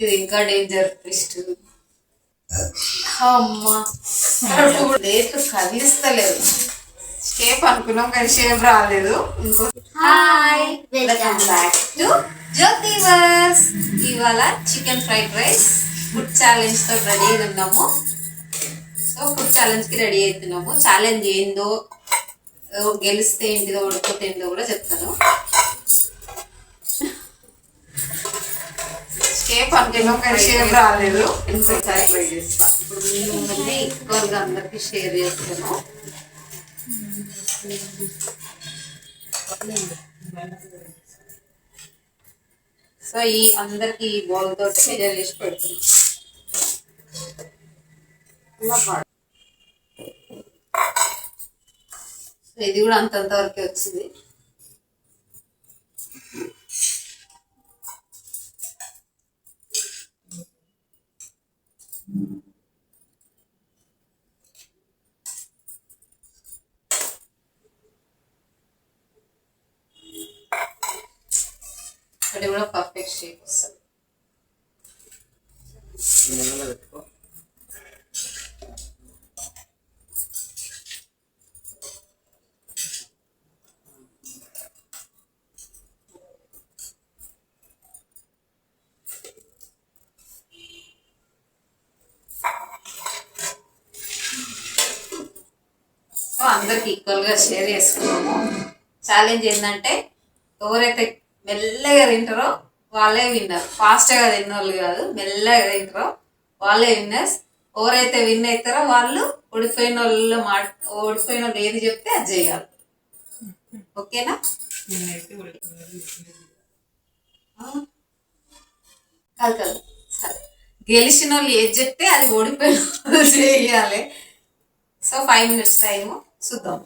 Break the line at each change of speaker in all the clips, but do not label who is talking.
ఇది ఇంకా danger twist. అమ్మా రేట్లు కదిలిస్తలేదు. షేప్ అనుకున్నాం కానీ షేప్ రాలేదు. ఇంకో hi, welcome back to Jyothi verse. ఇవాళ chicken fried rice food challenge తో రెడీ ఉన్నాము. సో ఫుడ్ ఛాలెంజ్ కి రెడీ అవుతున్నాము. ఛాలెంజ్ ఏందో, గెలిస్తే ఏంటిదో, ఓడిపోతే ఏంటో కూడా చెప్తాను. షేప్ అనుకున్నాం కానీ షేప్ రాలేదు. ఇంకోసారి ట్రై చేస్తాం. ఇప్పుడు మేము ఈక్వల్గా అందరికి షేర్ చేస్తాను. సో ఈ అందరికి ఈ బౌల్ తోటి మెజర్ చేసి పెడుతున్నాం. సో ఇది కూడా అంతంత వరకే వచ్చింది. ఇక్కడ కూడా పర్ఫెక్ట్ షేప్ వస్తుంది. అందరికి ఈక్వల్ గా షేర్ చేసుకున్నాము. ఛాలెంజ్ ఏంటంటే ఎవరైతే మెల్లగా తింటారో వాళ్ళే విన్నర్. ఫాస్ట్గా తిన్న వాళ్ళు కాదు, మెల్లగా తింటారో వాళ్ళే విన్నర్స్. ఎవరైతే విన్ అవుతారో వాళ్ళు ఓడిపోయిన వాళ్ళు ఏది చెప్తే అది చేయాలి. ఓకేనా? కాదు కాదు, సరే. గెలిచిన వాళ్ళు ఏది చెప్తే అది ఓడిపోయిన వాళ్ళు చేయాలి. సో 5 minutes టైము చూద్దాం.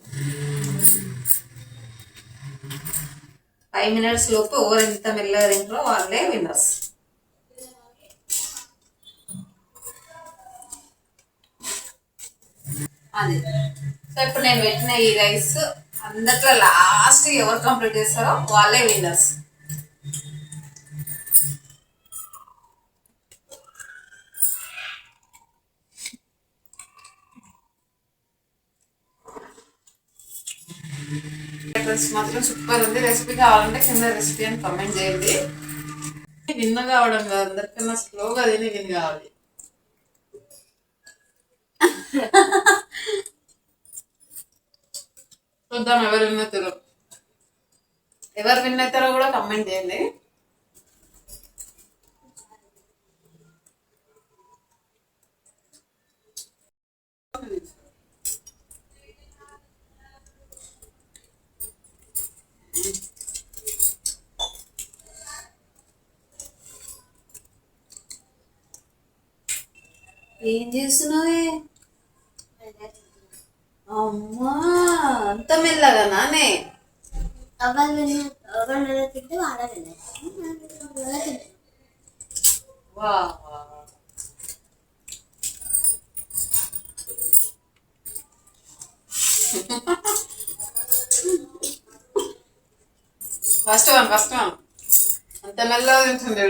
5 minutes లోపు ఎవరు ఎంత మెల్లగా తింటారో వాళ్ళే విన్నర్స్. అది. సో ఇప్పుడు నేను పెట్టిన ఈ రైస్ అందట్లో లాస్ట్ ఎవరు కంప్లీట్ చేస్తారో వాళ్ళే విన్నర్స్. మాత్రం సూపర్ ఉంది. రెసిపీ కావాలంటే కింద రెసిపీ అని కామెంట్ చేయండి. విన్న కావడం కాదు, అందరికన్నా స్లోగా తిని విన్ కావాలి. చూద్దాం ఎవరు విన్ అవుతారో. ఎవరు విన్ అవుతారో కూడా కామెంట్ చేయండి. ఏం చేస్తున్నావే? అమ్మా అంత మెల్లగా నానే. ఫస్ట్ వన్ అంత మెల్లగా తింటుండే.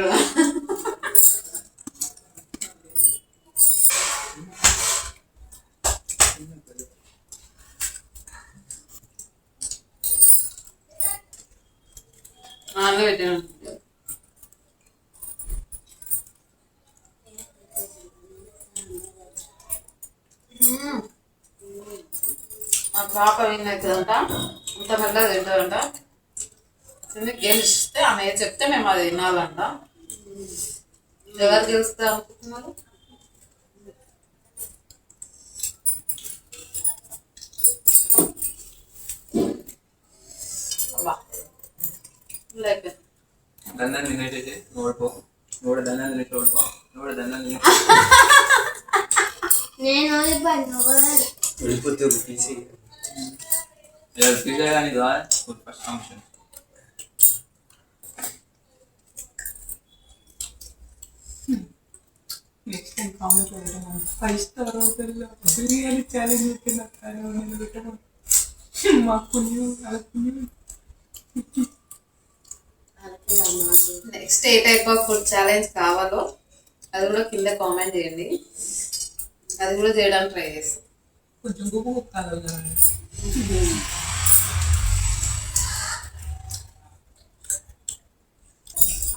మా పాప విన్ అవుతుందంట, అంత మెల్లగా తింటుందంట. గెలిస్తే ఆమె చెప్తే మేము అది వినాలంట. ఎవరు గెలుస్తా అనుకుంటున్నారు?
నెక్స్ట్ టైం కామెంట్ చేయడం 5 స్టార్ హోటల్లో బిర్యానీ ఛాలెంజ్ పెట్టడం మా పుణ్యం అలా పుణ్యం.
Next A type of food challenge కావాలో అది కూడా కింద కామెంట్ చేయండి, అది కూడా చేయడానికి ట్రై చేస్తాం.
కొంచెం గుప్పు కుక్కాలి కదా.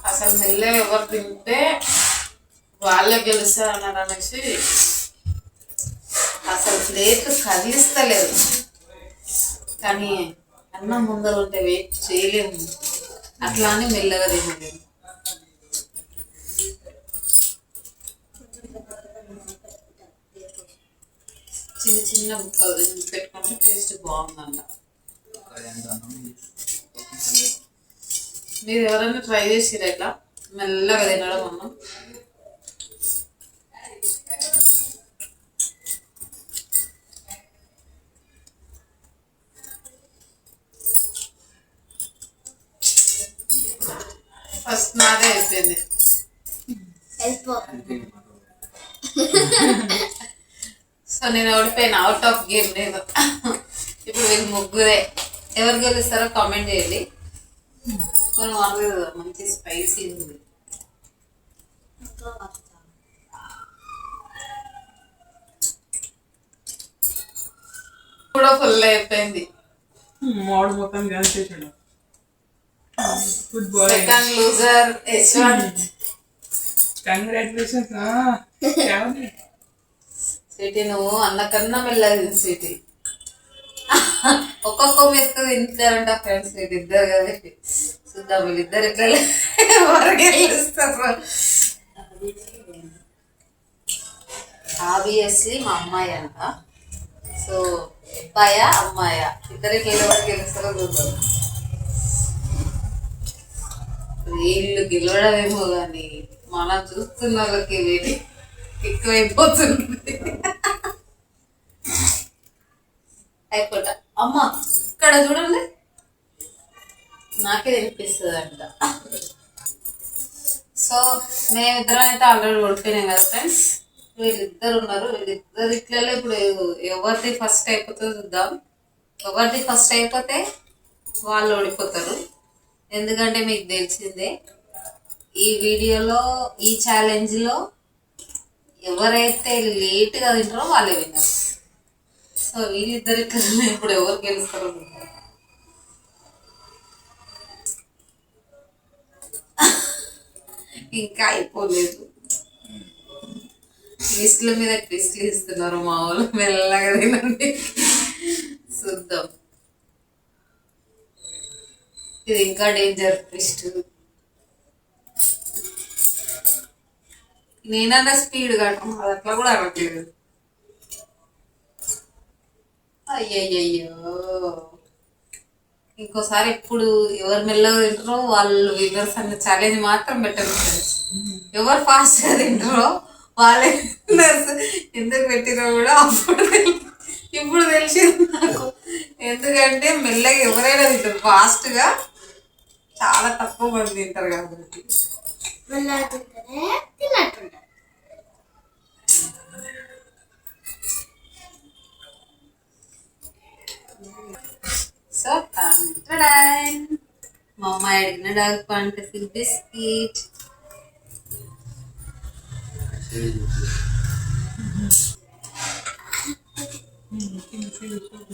అసలు మెల్లగా ఎవరు తింటే వాళ్ళే గెలుస్తారు అన్నారు అనేసి అసలు ప్లేట్లు కదిలిస్తలేదు. కానీ అన్నం ముందర ఉంటే వెయిట్ చేయలేము, అట్లా అని మెల్లగా తినలేము. చిన్న చిన్న ముక్కలు పెట్టుకుంటే టేస్ట్ బాగుందంట. మీరు ఎవరైనా ట్రై చేసిరా ఇట్లా మెల్లగా తినడం అన్నం? ఫస్ట్ నాదే అయిపోయింది. సో నేను ఓడిపోయిన, అవుట్ ఆఫ్ గేమ్ నేను. ఇప్పుడు వీళ్ళు ముగ్గురే, ఎవరు గెలుస్తారో కామెంట్ చేయండి. కొన్ని వండదు మంచి స్పైసీ ఉంది. కూడా ఫుల్ అయిపోయింది.
మామిడి మొత్తం కలిసేసాడు. Football
second loser Yashwant.
Congratulations.
Sweetie నువ్వు అన్నకన్నా మెల్లగా స్వీటీ. ఒక్కొక్క మెత్త తింటారంట ఫ్రెండ్స్ వీళ్ళిద్దరు కదా. చూద్దాం వీళ్ళిద్దరు ఇట్లా ఎవరు గెలుస్తారు. ఆబ్వియస్లీ మా అమ్మాయి అంట. సో అబ్బాయా అమ్మాయా ఇద్దరికి ఎవరు గెలుస్తారో చూద్దాం. వీళ్ళు గెలవడమేమో కానీ మనం చూస్తున్న వాళ్ళకి వీడి ఎక్కువైపోతుంది. అయిపోతా అమ్మ ఇక్కడ చూడండి, నాకే తినిపిస్తుంది అంట. సో మేమిద్దరం అయితే ఆల్రెడీ ఓడిపోయినాం కదా ఫ్రెండ్స్. వీళ్ళిద్దరు ఉన్నారు, వీళ్ళిద్దరు ఇట్లలో ఇప్పుడు ఎవరిది ఫస్ట్ అయిపోతుందో చూద్దాం. ఎవరిది ఫస్ట్ అయిపోతే వాళ్ళు ఓడిపోతారు. ఎందుకంటే మీకు తెలిసిందే ఈ వీడియోలో ఈ ఛాలెంజ్లో ఎవరైతే లేట్గా తింటారో వాళ్ళే విన్నారు. సో వీళ్ళిద్దరి కన్నా ఇప్పుడు ఎవరు గెలుస్తారో ఇంకా అయిపోలేదు. ట్విస్ట్ల మీద ట్విస్ట్లు ఇస్తున్నారు మా వాళ్ళు. మెల్లగా తినండి, చూద్దాం. ఇది ఇంకా డేంజర్ ట్విస్ట్. నేనన్నా స్పీడ్ కట్టం, అది అట్లా కూడా అవ్వట్లేదు. అయ్యయ్యో, ఇంకోసారి ఎప్పుడు ఎవరు మెల్లగా తింటారో వాళ్ళు విన్నర్స్ అన్న ఛాలెంజ్ మాత్రం పెట్టరు ఫ్రెండ్స్. ఎవరు ఫాస్ట్గా తింటారో వాళ్ళే విన్నర్స్. ఎందుకు పెట్టినా కూడా అప్పుడు ఇప్పుడు తెలిసింది నాకు. ఎందుకంటే మెల్లగా ఎవరైనా తింటారు, ఫాస్ట్గా చాలా తక్కువ మంది తింటారు కాబట్టి. సో మా అమ్మాయి అడిగిన Dark Fantasy biscuit.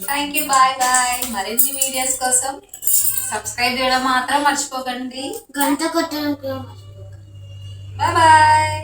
Thank you, bye bye. మరిన్ని వీడియోస్ కోసం సబ్స్క్రైబ్ చేయడం మాత్రం మర్చిపోకండి.
గంట కొట్టడం.
Bye bye.